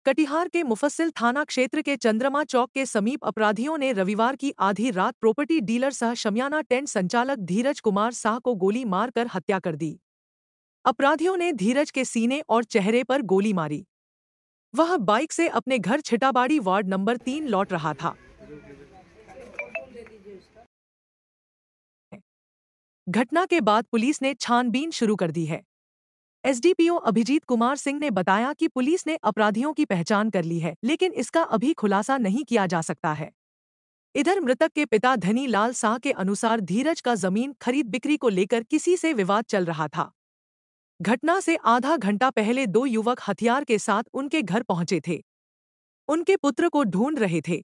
कटिहार के मुफस्सिल थाना क्षेत्र के चंद्रमा चौक के समीप अपराधियों ने रविवार की आधी रात प्रॉपर्टी डीलर सह शमियाना टेंट संचालक धीरज कुमार शाह को गोली मारकर हत्या कर दी। अपराधियों ने धीरज के सीने और चेहरे पर गोली मारी। वह बाइक से अपने घर छिटाबाड़ी वार्ड नंबर 3 लौट रहा था। घटना के बाद पुलिस ने छानबीन शुरू कर दी है। एसडीपीओ अभिजीत कुमार सिंह ने बताया कि पुलिस ने अपराधियों की पहचान कर ली है, लेकिन इसका अभी खुलासा नहीं किया जा सकता है। इधर मृतक के पिता धनी लाल शाह के अनुसार धीरज का जमीन खरीद बिक्री को लेकर किसी से विवाद चल रहा था। घटना से आधा घंटा पहले दो युवक हथियार के साथ उनके घर पहुंचे थे। उनके पुत्र को ढूंढ रहे थे,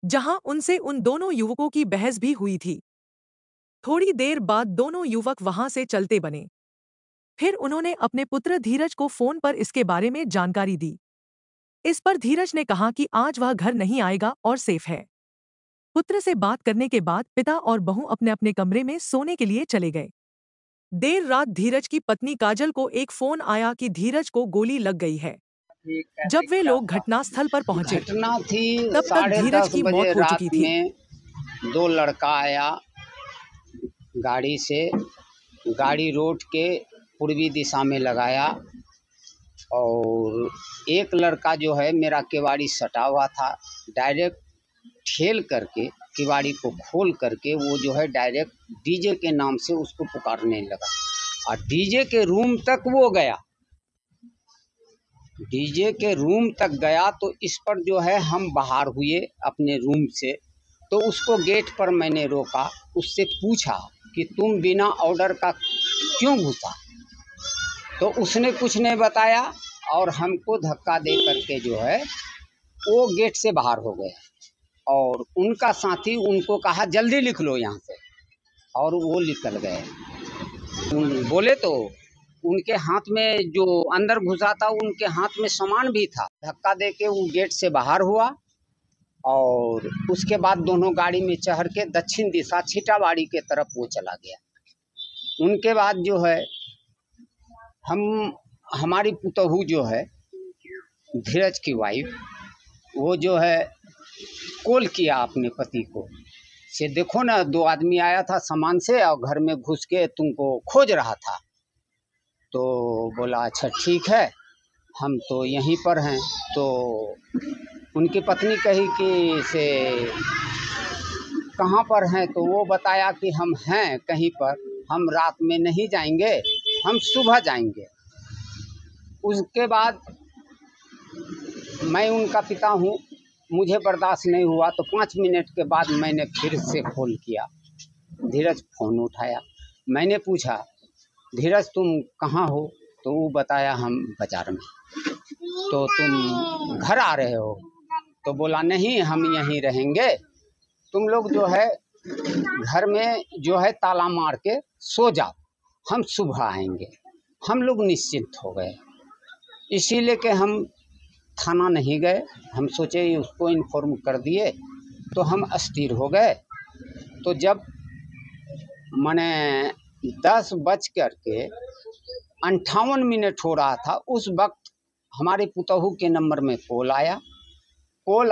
जहां उनसे उन दोनों युवकों की बहस भी हुई थी। थोड़ी देर बाद दोनों युवक वहां से चलते बने। फिर उन्होंने अपने पुत्र धीरज को फोन पर इसके बारे में जानकारी दी। इस पर धीरज ने कहा कि आज वह घर नहीं आएगा और सेफ है। पुत्र से बात करने के बाद पिता और बहू अपने अपने कमरे में सोने के लिए चले गए। देर रात धीरज की पत्नी काजल को एक फोन आया कि धीरज को गोली लग गई है। जब वे लोग घटनास्थल पर पहुंचे, घटना थी तब तक धीरज की मौत हो रात चुकी थी। में दो लड़का आया गाड़ी से, गाड़ी रोड के पूर्वी दिशा में लगाया और एक लड़का जो है मेरा केवाड़ी सटा हुआ था, डायरेक्ट ठेल करके केवाड़ी को खोल करके वो जो है डायरेक्ट डीजे के नाम से उसको पुकारने लगा और डीजे के रूम तक वो गया। डीजे के रूम तक गया तो इस पर जो है हम बाहर हुए अपने रूम से, तो उसको गेट पर मैंने रोका, उससे पूछा कि तुम बिना ऑर्डर का क्यों घुसा, तो उसने कुछ नहीं बताया और हमको धक्का दे करके जो है वो गेट से बाहर हो गए और उनका साथी उनको कहा जल्दी लिख लो यहाँ से, और वो निकल गए। बोले तो उनके हाथ में जो अंदर घुसा था उनके हाथ में सामान भी था। धक्का दे के वो गेट से बाहर हुआ और उसके बाद दोनों गाड़ी में चढ़ के दक्षिण दिशा छिटाबाड़ी के तरफ वो चला गया। उनके बाद जो है हमारी पुतहू जो है धीरज की वाइफ, वो जो है कॉल किया अपने पति को से देखो ना दो आदमी आया था सामान से और घर में घुस के तुमको खोज रहा था। तो बोला अच्छा ठीक है, हम तो यहीं पर हैं। तो उनकी पत्नी कही कि से कहाँ पर हैं, तो वो बताया कि हम हैं कहीं पर, हम रात में नहीं जाएंगे, हम सुबह जाएंगे। उसके बाद मैं उनका पिता हूँ, मुझे बर्दाश्त नहीं हुआ तो 5 मिनट के बाद मैंने फिर से कॉल किया। धीरज फ़ोन उठाया, मैंने पूछा धीरज तुम कहाँ हो, तो वो बताया हम बाज़ार में। तो तुम घर आ रहे हो, तो बोला नहीं हम यहीं रहेंगे, तुम लोग जो है घर में जो है ताला मार के सो जाओ, हम सुबह आएंगे। हम लोग निश्चिंत हो गए, इसीलिए कि हम थाना नहीं गए। हम सोचे उसको इन्फॉर्म कर दिए तो हम अस्थिर हो गए। तो जब मैंने 10:58 हो रहा था उस वक्त हमारे पुतहू के नंबर में कॉल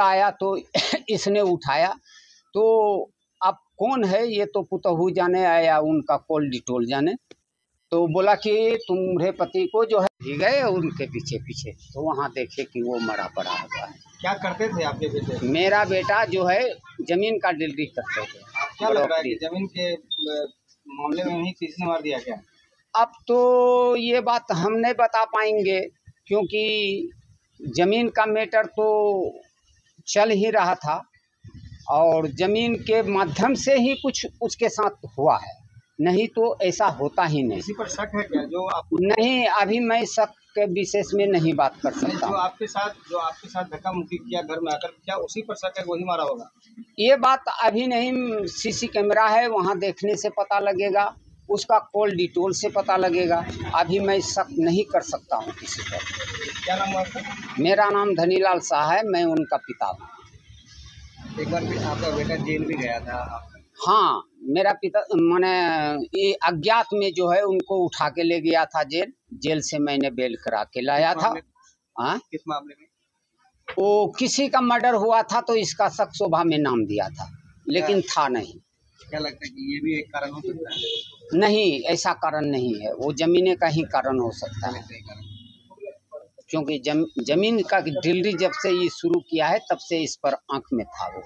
आया तो इसने उठाया। तो अब कौन है ये तो पुतहू जाने आया, उनका कॉल डिटेल जाने। तो बोला कि तुम्हारे पति को जो है ही गए उनके पीछे पीछे, तो वहाँ देखे कि वो मरा पड़ा हुआ है। क्या करते थे आपके बेटे? मेरा बेटा जो है जमीन का डीलरी करते थे। क्या लग रहा है कि जमीन के मामले में ही किसी ने मार दिया क्या? अब तो ये बात हम नहीं बता पाएंगे क्योंकि जमीन का मैटर तो चल ही रहा था और जमीन के माध्यम से ही कुछ उसके साथ हुआ है, नहीं तो ऐसा होता ही नहीं। इसी पर शक है क्या जो आप? नहीं, अभी मैं शक के विशेष में नहीं बात कर सकता। जो आपके साथ धक्का मुक्की किया घर में आकर, क्या उसी पर शक है वही मारा होगा? ये बात अभी नहीं, सीसी कैमरा है वहाँ देखने से पता लगेगा, उसका कॉल डिटेल से पता लगेगा। अभी मैं शक नहीं कर सकता हूँ किसी पर। क्या नाम है आपका? मेरा नाम धनीलाल शाह है, मैं उनका पिता हूँ। एक बार आपका बेटा जेल भी गया था? हाँ, मेरा पिता मैंने ये अज्ञात में जो है उनको उठा के ले गया था जेल से मैंने बेल करा के लाया था। हाँ, किस मामले में? वो किसी का मर्डर हुआ था तो इसका शक शोभा में नाम दिया था, लेकिन था नहीं। क्या लगता है कि ये भी एक कारण हो सकता है? नहीं, ऐसा कारण नहीं है, वो जमीने का ही कारण हो सकता है, क्योंकि जमीन का ड्रिलरी जब से ये शुरू किया है तब से इस पर आंख में था वो।